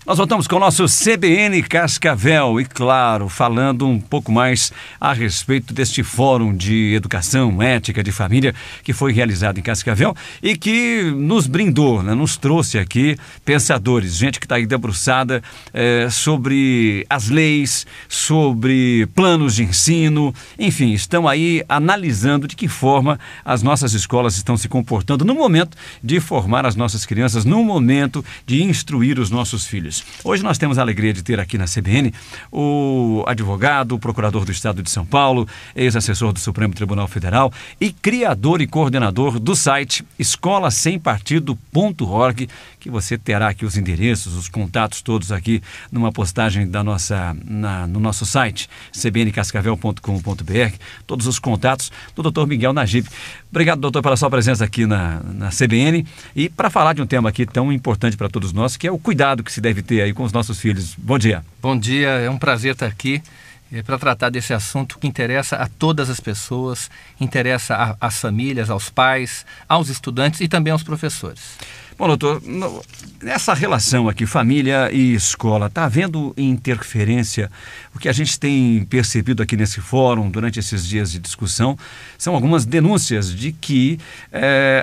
Nós voltamos com o nosso CBN Cascavel e, claro, falando um pouco mais a respeito deste Fórum de Educação Ética de Família que foi realizado em Cascavel e que nos brindou, né, nos trouxe aqui pensadores, gente que está aí debruçada sobre as leis, sobre planos de ensino, enfim, estão aí analisando de que forma as nossas escolas estão se comportando no momento de formar as nossas crianças, no momento de instruir os nossos filhos. Hoje nós temos a alegria de ter aqui na CBN o advogado, o procurador do Estado de São Paulo, ex-assessor do Supremo Tribunal Federal e criador e coordenador do site escolasempartido.org, que você terá aqui os endereços, os contatos todos aqui numa postagem no nosso site, cbncascavel.com.br, todos os contatos do Dr. Miguel Najib. Obrigado, doutor, pela sua presença aqui na CBN e para falar de um tema aqui tão importante para todos nós, que é o cuidado que se deve ter aí com os nossos filhos. Bom dia. Bom dia, é um prazer estar aqui para tratar desse assunto que interessa a todas as pessoas, interessa às famílias, aos pais, aos estudantes e também aos professores. Bom, doutor, nessa relação aqui, família e escola, está havendo interferência? O que a gente tem percebido aqui nesse fórum, durante esses dias de discussão, são algumas denúncias de que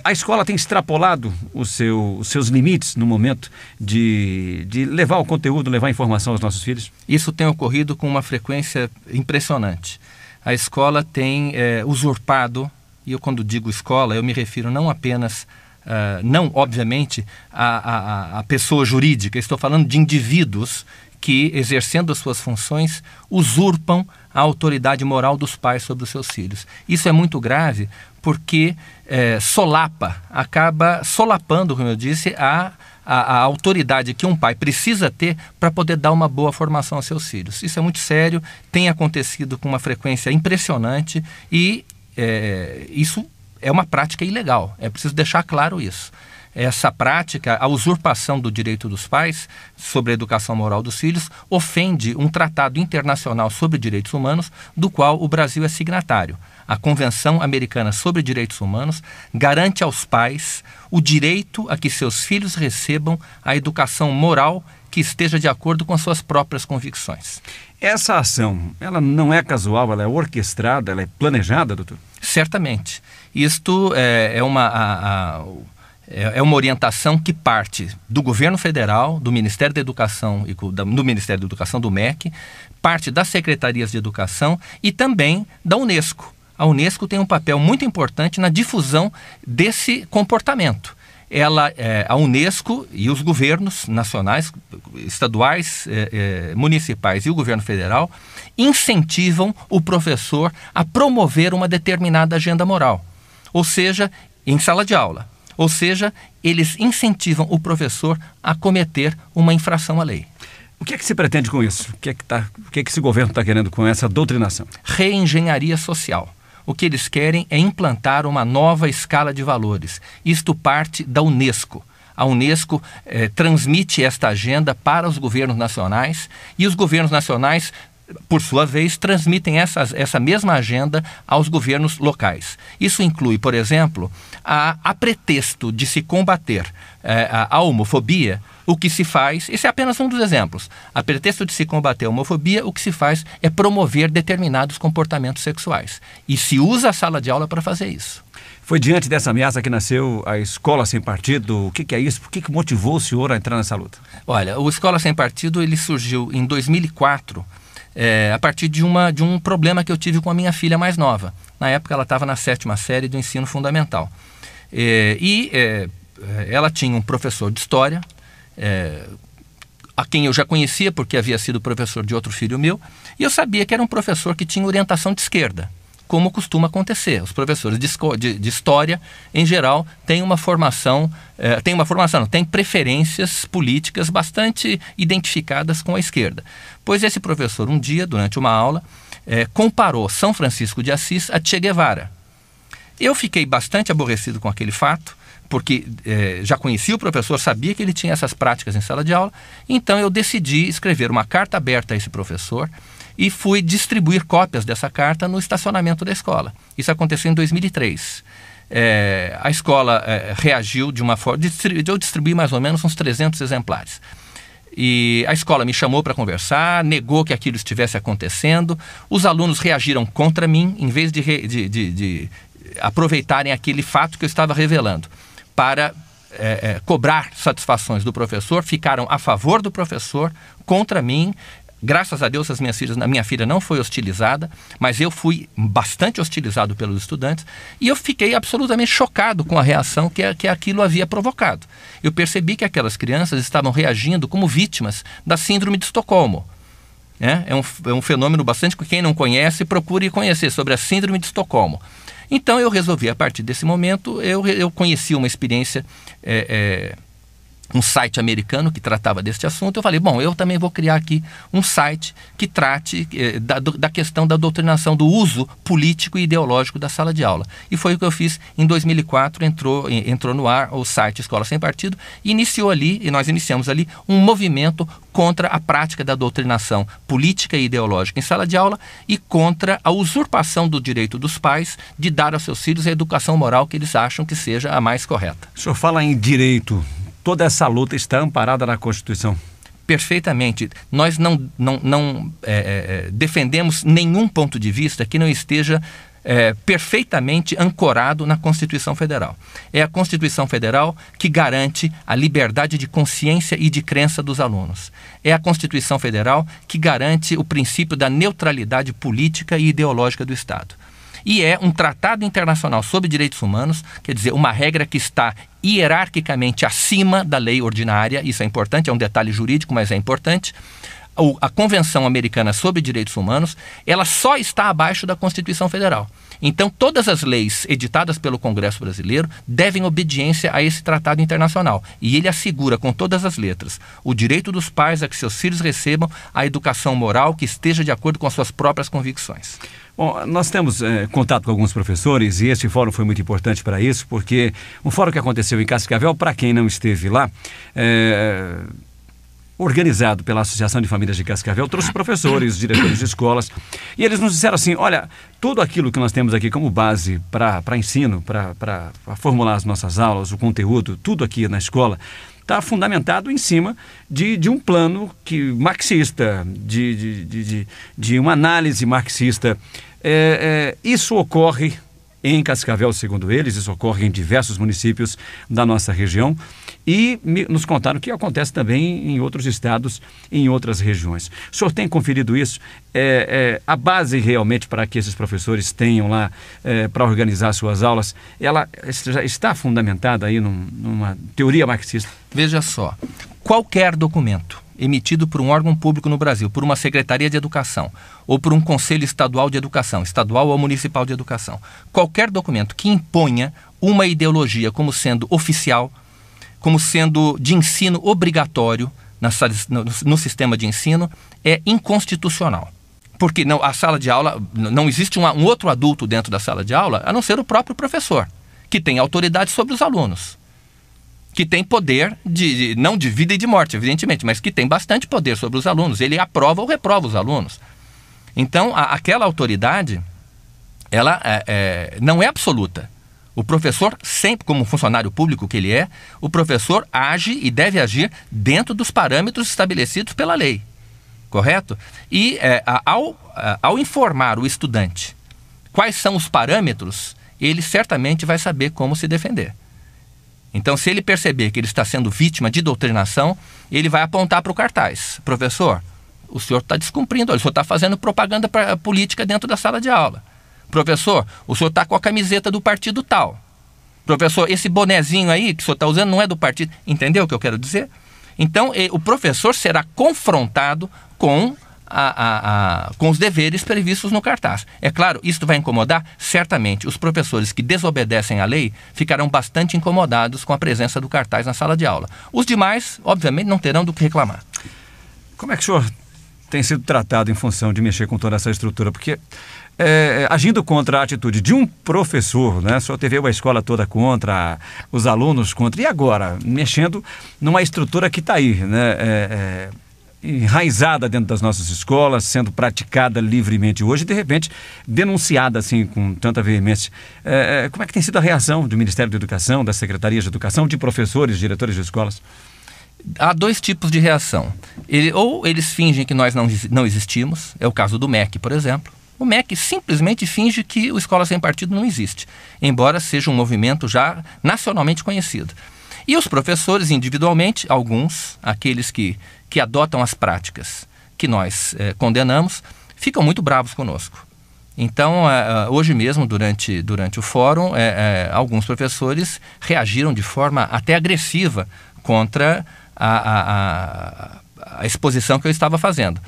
a escola tem extrapolado os seus limites no momento de levar o conteúdo, levar a informação aos nossos filhos? Isso tem ocorrido com uma frequência impressionante. A escola tem usurpado, e eu quando digo escola, eu me refiro não apenas não, obviamente, a pessoa jurídica. Estou falando de indivíduos que, exercendo as suas funções, usurpam a autoridade moral dos pais sobre os seus filhos. Isso é muito grave porque acaba solapando, como eu disse, a autoridade que um pai precisa ter para poder dar uma boa formação aos seus filhos. Isso é muito sério, tem acontecido com uma frequência impressionante e isso é uma prática ilegal, é preciso deixar claro isso. Essa prática, a usurpação do direito dos pais sobre a educação moral dos filhos, ofende um tratado internacional sobre direitos humanos, do qual o Brasil é signatário. A Convenção Americana sobre Direitos Humanos garante aos pais o direito a que seus filhos recebam a educação moral que esteja de acordo com suas próprias convicções. Essa ação, ela não é casual, ela é orquestrada, ela é planejada, doutor? Certamente. Isto é uma orientação que parte do governo federal, do Ministério da Educação e do Ministério da Educação, do MEC, parte das secretarias de educação e também da Unesco. A Unesco tem um papel muito importante na difusão desse comportamento. A Unesco e os governos nacionais, estaduais, municipais e o governo federal incentivam o professor a promover uma determinada agenda moral, ou seja, em sala de aula. Ou seja, eles incentivam o professor a cometer uma infração à lei. O que é que se pretende com isso? O que é que esse governo está querendo com essa doutrinação? Reengenharia social. O que eles querem é implantar uma nova escala de valores. Isto parte da Unesco. A Unesco transmite esta agenda para os governos nacionais e os governos nacionais, por sua vez, transmitem essa mesma agenda aos governos locais. Isso inclui, por exemplo, a pretexto de se combater a homofobia, o que se faz, esse é apenas um dos exemplos, a pretexto de se combater a homofobia, o que se faz é promover determinados comportamentos sexuais. E se usa a sala de aula para fazer isso. Foi diante dessa ameaça que nasceu a Escola Sem Partido? O que é isso? Por que motivou o senhor a entrar nessa luta? Olha, o Escola Sem Partido ele surgiu em 2004, a partir de um problema que eu tive com a minha filha mais nova. Na época ela estava na 7ª série do ensino fundamental. Ela tinha um professor de história, a quem eu já conhecia porque havia sido professor de outro filho meu, e eu sabia que era um professor que tinha orientação de esquerda, como costuma acontecer. Os professores de história, em geral, têm têm preferências políticas bastante identificadas com a esquerda. Pois esse professor, um dia, durante uma aula, comparou São Francisco de Assis a Che Guevara. Eu fiquei bastante aborrecido com aquele fato, porque já conhecia o professor, sabia que ele tinha essas práticas em sala de aula, então eu decidi escrever uma carta aberta a esse professor e fui distribuir cópias dessa carta no estacionamento da escola. Isso aconteceu em 2003. A escola reagiu de uma forma... Eu distribuí mais ou menos uns 300 exemplares. E a escola me chamou para conversar, negou que aquilo estivesse acontecendo. Os alunos reagiram contra mim, em vez de aproveitarem aquele fato que eu estava revelando para cobrar satisfações do professor, ficaram a favor do professor, contra mim. Graças a Deus, a minha filha não foi hostilizada, mas eu fui bastante hostilizado pelos estudantes e eu fiquei absolutamente chocado com a reação que aquilo havia provocado. Eu percebi que aquelas crianças estavam reagindo como vítimas da síndrome de Estocolmo. É um fenômeno bastante que quem não conhece, procure conhecer sobre a síndrome de Estocolmo. Então eu resolvi, a partir desse momento, eu conheci uma experiência, um site americano que tratava deste assunto. Eu falei, bom, eu também vou criar aqui um site que trate da questão da doutrinação, do uso político e ideológico da sala de aula. E foi o que eu fiz em 2004, entrou no ar o site Escola Sem Partido, e nós iniciamos ali um movimento contra a prática da doutrinação política e ideológica em sala de aula e contra a usurpação do direito dos pais de dar aos seus filhos a educação moral que eles acham que seja a mais correta. O senhor fala em direito. Toda essa luta está amparada na Constituição? Perfeitamente. Nós não defendemos nenhum ponto de vista que não esteja perfeitamente ancorado na Constituição Federal. É a Constituição Federal que garante a liberdade de consciência e de crença dos alunos. É a Constituição Federal que garante o princípio da neutralidade política e ideológica do Estado. E é um tratado internacional sobre direitos humanos, quer dizer, uma regra que está hierarquicamente acima da lei ordinária. Isso é importante, é um detalhe jurídico, mas é importante. A Convenção Americana sobre Direitos Humanos, ela só está abaixo da Constituição Federal. Então, todas as leis editadas pelo Congresso Brasileiro devem obediência a esse tratado internacional. E ele assegura, com todas as letras, o direito dos pais a que seus filhos recebam a educação moral que esteja de acordo com as suas próprias convicções. Bom, nós temos contato com alguns professores e esse fórum foi muito importante para isso, porque um fórum que aconteceu em Cascavel, para quem não esteve lá, organizado pela Associação de Famílias de Cascavel, trouxe professores, diretores de escolas, e eles nos disseram assim, olha, tudo aquilo que nós temos aqui como base para ensino, para formular as nossas aulas, o conteúdo, tudo aqui na escola, está fundamentado em cima de um plano marxista, de uma análise marxista. Isso ocorre em Cascavel, segundo eles, isso ocorre em diversos municípios da nossa região e nos contaram que acontece também em outros estados e em outras regiões. O senhor tem conferido isso? A base realmente para que esses professores tenham lá para organizar suas aulas, ela já está fundamentada aí numa teoria marxista? Veja só, qualquer documento emitido por um órgão público no Brasil, por uma Secretaria de Educação ou por um Conselho Estadual de Educação, estadual ou municipal de educação, qualquer documento que imponha uma ideologia como sendo oficial, como sendo de ensino obrigatório no sistema de ensino, é inconstitucional. Porque a sala de aula, não existe um outro adulto dentro da sala de aula, a não ser o próprio professor, que tem autoridade sobre os alunos, que tem poder, não de vida e de morte, evidentemente, mas que tem bastante poder sobre os alunos. Ele aprova ou reprova os alunos. Então, aquela autoridade, ela não é absoluta. O professor, sempre como funcionário público que ele é, o professor age e deve agir dentro dos parâmetros estabelecidos pela lei. Correto? E ao informar o estudante quais são os parâmetros, ele certamente vai saber como se defender. Então, se ele perceber que ele está sendo vítima de doutrinação, ele vai apontar para o cartaz. Professor, o senhor está descumprindo, o senhor está fazendo propaganda política dentro da sala de aula. Professor, o senhor está com a camiseta do partido tal. Professor, esse bonezinho aí que o senhor está usando não é do partido. Entendeu o que eu quero dizer? Então, o professor será confrontado com os deveres previstos no cartaz. É claro, isso vai incomodar? Certamente. Os professores que desobedecem à lei ficarão bastante incomodados com a presença do cartaz na sala de aula. Os demais, obviamente, não terão do que reclamar. Como é que o senhor tem sido tratado em função de mexer com toda essa estrutura? Porque agindo contra a atitude de um professor, né? O senhor teve a escola toda contra, os alunos contra, e agora, mexendo numa estrutura que está aí, né? Enraizada dentro das nossas escolas, sendo praticada livremente hoje e, de repente, denunciada assim com tanta veemência. Como é que tem sido a reação do Ministério da Educação, das Secretarias de Educação, de professores, diretores de escolas? Há dois tipos de reação. Ou eles fingem que nós não existimos, é o caso do MEC, por exemplo. O MEC simplesmente finge que o Escola Sem Partido não existe, embora seja um movimento já nacionalmente conhecido. E os professores, individualmente, alguns, aqueles que adotam as práticas que nós condenamos, ficam muito bravos conosco. Então, hoje mesmo, durante o fórum, alguns professores reagiram de forma até agressiva contra a exposição que eu estava fazendo.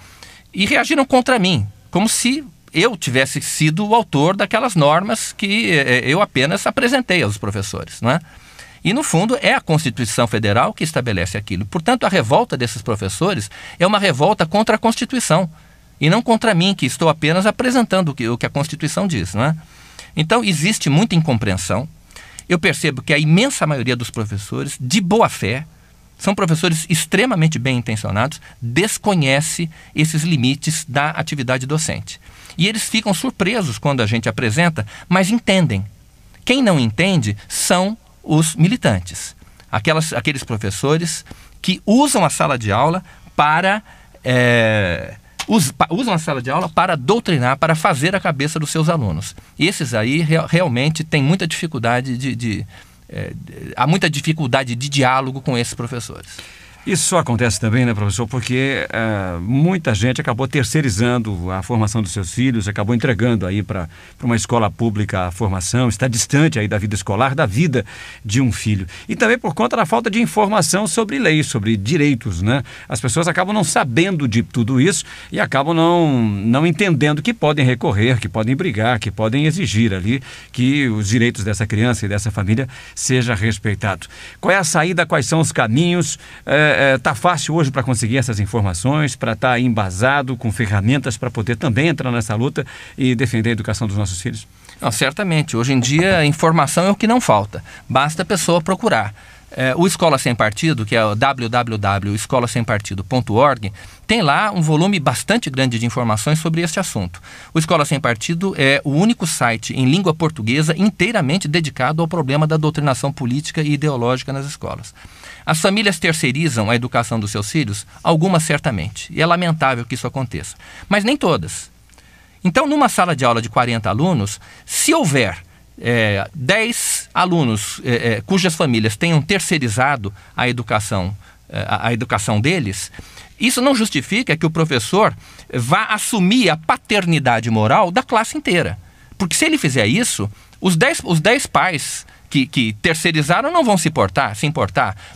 E reagiram contra mim, como se eu tivesse sido o autor daquelas normas que eu apenas apresentei aos professores, não é? E, no fundo, é a Constituição Federal que estabelece aquilo. Portanto, a revolta desses professores é uma revolta contra a Constituição, e não contra mim, que estou apenas apresentando o que a Constituição diz, não é? Então, existe muita incompreensão. Eu percebo que a imensa maioria dos professores, de boa fé, são professores extremamente bem intencionados, desconhece esses limites da atividade docente. E eles ficam surpresos quando a gente apresenta, mas entendem. Quem não entende são os militantes. Aqueles professores que usam a sala de aula para... usam a sala de aula para doutrinar, para fazer a cabeça dos seus alunos. E esses aí realmente têm muita dificuldade há muita dificuldade de diálogo com esses professores. Isso acontece também, né, professor, porque muita gente acabou terceirizando a formação dos seus filhos, acabou entregando aí para uma escola pública a formação, está distante aí da vida escolar, da vida de um filho. E também por conta da falta de informação sobre leis, sobre direitos, né? As pessoas acabam não sabendo de tudo isso e acabam não entendendo que podem recorrer, que podem brigar, que podem exigir ali que os direitos dessa criança e dessa família sejam respeitados. Qual é a saída, quais são os caminhos? Está fácil hoje para conseguir essas informações, para estar embasado com ferramentas para poder também entrar nessa luta e defender a educação dos nossos filhos? Não, certamente. Hoje em dia, a informação é o que não falta. Basta a pessoa procurar. O Escola Sem Partido, que é o www.escolasempartido.org, tem lá um volume bastante grande de informações sobre este assunto. O Escola Sem Partido é o único site em língua portuguesa inteiramente dedicado ao problema da doutrinação política e ideológica nas escolas. As famílias terceirizam a educação dos seus filhos? Algumas certamente. E é lamentável que isso aconteça. Mas nem todas. Então, numa sala de aula de 40 alunos, se houver 10 alunos cujas famílias tenham terceirizado a educação deles, isso não justifica que o professor vá assumir a paternidade moral da classe inteira. Porque se ele fizer isso, os 10 pais que terceirizaram não vão se importar,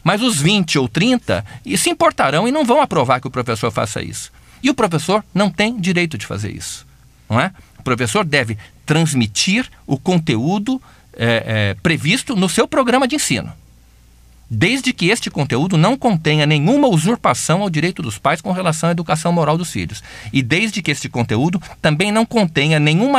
mas os 20 ou 30 se importarão e não vão aprovar que o professor faça isso. E o professor não tem direito de fazer isso, não é? O professor deve transmitir o conteúdo previsto no seu programa de ensino, desde que este conteúdo não contenha nenhuma usurpação ao direito dos pais com relação à educação moral dos filhos. E desde que este conteúdo também não contenha nenhum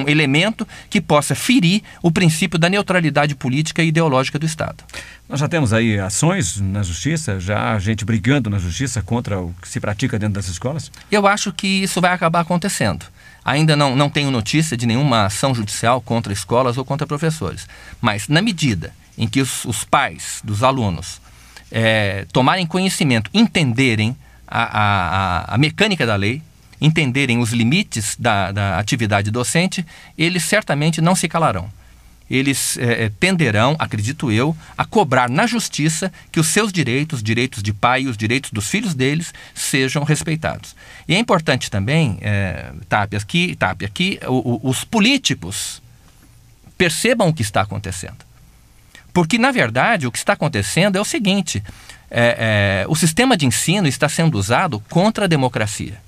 elemento que possa ferir o princípio da neutralidade política e ideológica do Estado. Nós já temos aí ações na justiça, já gente brigando na justiça contra o que se pratica dentro das escolas? Eu acho que isso vai acabar acontecendo. Ainda não tenho notícia de nenhuma ação judicial contra escolas ou contra professores. Mas na medida em que os pais dos alunos tomarem conhecimento, entenderem a mecânica da lei, entenderem os limites da atividade docente, eles certamente não se calarão. Eles tenderão, acredito eu, a cobrar na justiça que os seus direitos, direitos de pai e os direitos dos filhos deles sejam respeitados. E é importante também, Tapia, que os políticos percebam o que está acontecendo. Porque, na verdade, o que está acontecendo é o seguinte, o sistema de ensino está sendo usado contra a democracia.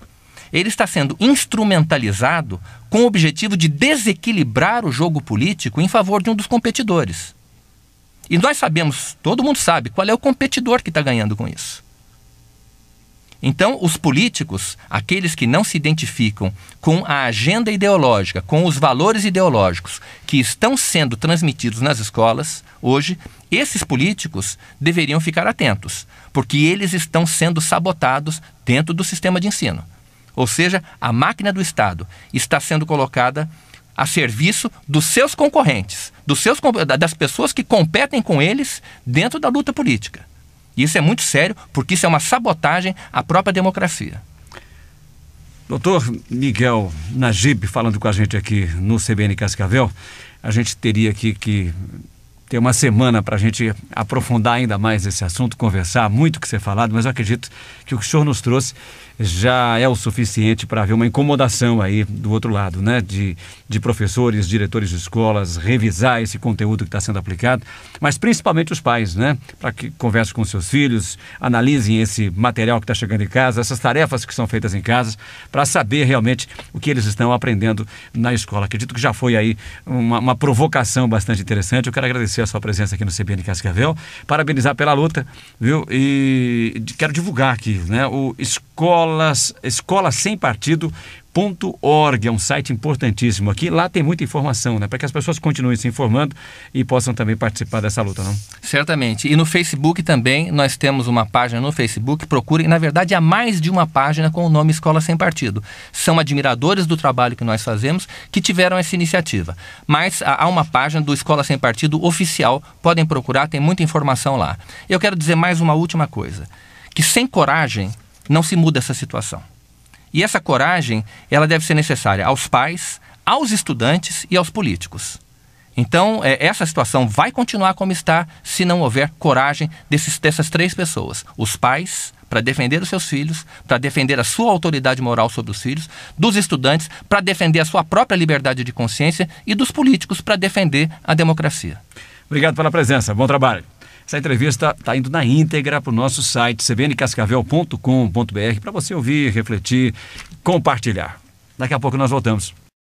Ele está sendo instrumentalizado com o objetivo de desequilibrar o jogo político em favor de um dos competidores. E nós sabemos, todo mundo sabe, qual é o competidor que está ganhando com isso. Então, os políticos, aqueles que não se identificam com a agenda ideológica, com os valores ideológicos que estão sendo transmitidos nas escolas hoje, esses políticos deveriam ficar atentos, porque eles estão sendo sabotados dentro do sistema de ensino. Ou seja, a máquina do Estado está sendo colocada a serviço dos seus concorrentes, das pessoas que competem com eles dentro da luta política. E isso é muito sério, porque isso é uma sabotagem à própria democracia. Doutor Miguel Najib, falando com a gente aqui no CBN Cascavel, a gente teria aqui que ter uma semana para a gente aprofundar ainda mais esse assunto, conversar, muito que ser falado, mas eu acredito que o que o senhor nos trouxe já é o suficiente para haver uma incomodação aí do outro lado, né? De professores, diretores de escolas, revisar esse conteúdo que está sendo aplicado, mas principalmente os pais, né? Para que conversem com seus filhos, analisem esse material que está chegando em casa, essas tarefas que são feitas em casa, para saber realmente o que eles estão aprendendo na escola. Acredito que já foi aí uma provocação bastante interessante. Eu quero agradecer a sua presença aqui no CBN Cascavel, parabenizar pela luta, viu? E quero divulgar aqui, né? O escolasempartido.org, é um site importantíssimo aqui. Lá tem muita informação, né? Para que as pessoas continuem se informando e possam também participar dessa luta, não? Certamente. E no Facebook também, nós temos uma página no Facebook, procurem, na verdade, há mais de uma página com o nome Escola Sem Partido. São admiradores do trabalho que nós fazemos que tiveram essa iniciativa. Mas há uma página do Escola Sem Partido oficial, podem procurar, tem muita informação lá. Eu quero dizer mais uma última coisa, que sem coragem não se muda essa situação. E essa coragem, ela deve ser necessária aos pais, aos estudantes e aos políticos. Então, essa situação vai continuar como está se não houver coragem dessas três pessoas. Os pais, para defender os seus filhos, para defender a sua autoridade moral sobre os filhos, dos estudantes, para defender a sua própria liberdade de consciência e dos políticos, para defender a democracia. Obrigado pela presença, bom trabalho. Essa entrevista está indo na íntegra para o nosso site cbncascavel.com.br para você ouvir, refletir, compartilhar. Daqui a pouco nós voltamos.